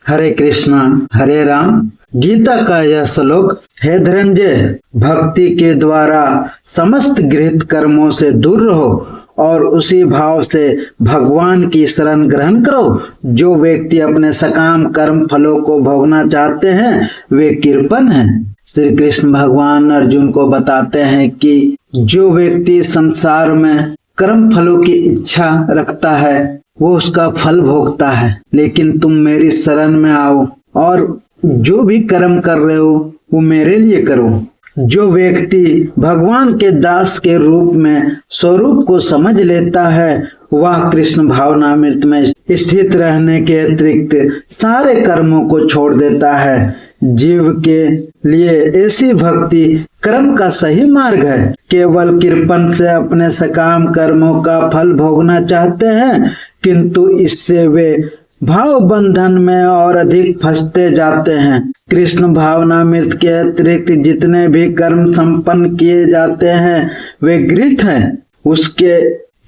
हरे कृष्णा हरे राम। गीता का यह श्लोक, हे धनंजय, भक्ति के द्वारा समस्त गृहीत कर्मों से दूर रहो और उसी भाव से भगवान की शरण ग्रहण करो। जो व्यक्ति अपने सकाम कर्म फलों को भोगना चाहते हैं वे कृपण हैं। श्री कृष्ण भगवान अर्जुन को बताते हैं कि जो व्यक्ति संसार में कर्म फलों की इच्छा रखता है वो उसका फल भोगता है, लेकिन तुम मेरी शरण में आओ और जो भी कर्म कर रहे हो वो मेरे लिए करो। जो व्यक्ति भगवान के दास के रूप में स्वरूप को समझ लेता है वह कृष्ण भावनामृत में स्थित रहने के अतिरिक्त सारे कर्मों को छोड़ देता है। जीव के लिए ऐसी भक्ति कर्म का सही मार्ग है। केवल कृपण से अपने सकाम कर्मों का फल भोगना चाहते हैं, किंतु इससे वे भाव बंधन में और अधिक फंसते जाते हैं। कृष्ण भावनामृत के अतिरिक्त जितने भी कर्म संपन्न किए जाते हैं वे गृहीत हैं उसके,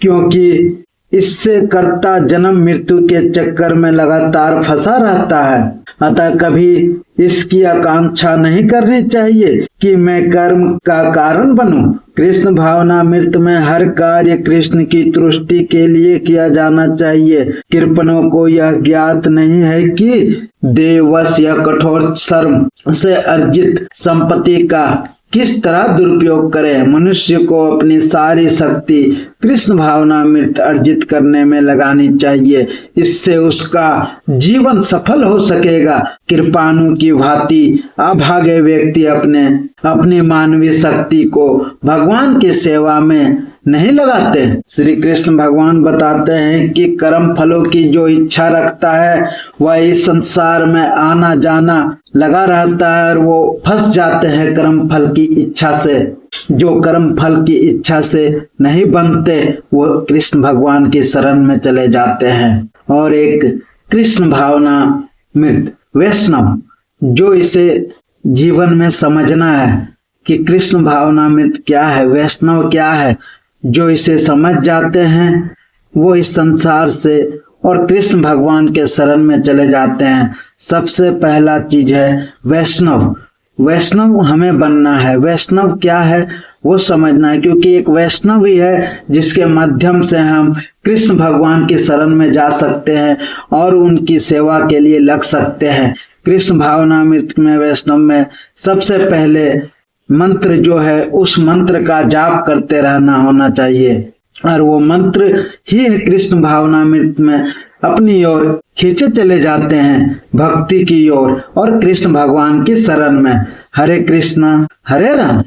क्योंकि इससे कर्ता जन्म मृत्यु के चक्कर में लगातार फंसा रहता है। अतः कभी इसकी आकांक्षा नहीं करनी चाहिए कि मैं कर्म का कारण बनूं। कृष्ण भावनामृत में हर कार्य कृष्ण की तुष्टि के लिए किया जाना चाहिए। कृपणों को यह ज्ञात नहीं है कि देववश या कठोर श्रम से अर्जित संपत्ति का किस तरह दुरुपयोग करे। मनुष्य को अपनी सारी शक्ति कृष्ण भावनामृत अर्जित करने में लगानी चाहिए, इससे उसका जीवन सफल हो सकेगा। कृपाणु की भांति अभागे व्यक्ति अपनी मानवीय शक्ति को भगवान की सेवा में नहीं लगाते। श्री कृष्ण भगवान बताते हैं कि कर्म फलों की जो इच्छा रखता है वह इस संसार में आना जाना लगा रहता है और वो फंस जाते हैं कर्म फल की इच्छा से। जो कर्म फल की इच्छा से नहीं बनते वो कृष्ण भगवान की शरण में चले जाते हैं। और एक कृष्ण भावनामृत वैष्णव, जो इसे जीवन में समझना है कि कृष्ण भावनामृत क्या है, वैष्णव क्या है, जो इसे समझ जाते हैं वो इस संसार से और कृष्ण भगवान के शरण में चले जाते हैं। सबसे पहला चीज है वैष्णव। वैष्णव हमें बनना है। वैष्णव क्या है वो समझना है, क्योंकि एक वैष्णव ही है जिसके माध्यम से हम कृष्ण भगवान की शरण में जा सकते हैं और उनकी सेवा के लिए लग सकते हैं। कृष्ण भावनामृत में वैष्णव में सबसे पहले मंत्र जो है उस मंत्र का जाप करते रहना होना चाहिए, और वो मंत्र ही कृष्ण भावनामृत में अपनी ओर खींचे चले जाते हैं भक्ति की ओर और कृष्ण भगवान की शरण में। हरे कृष्णा हरे राम।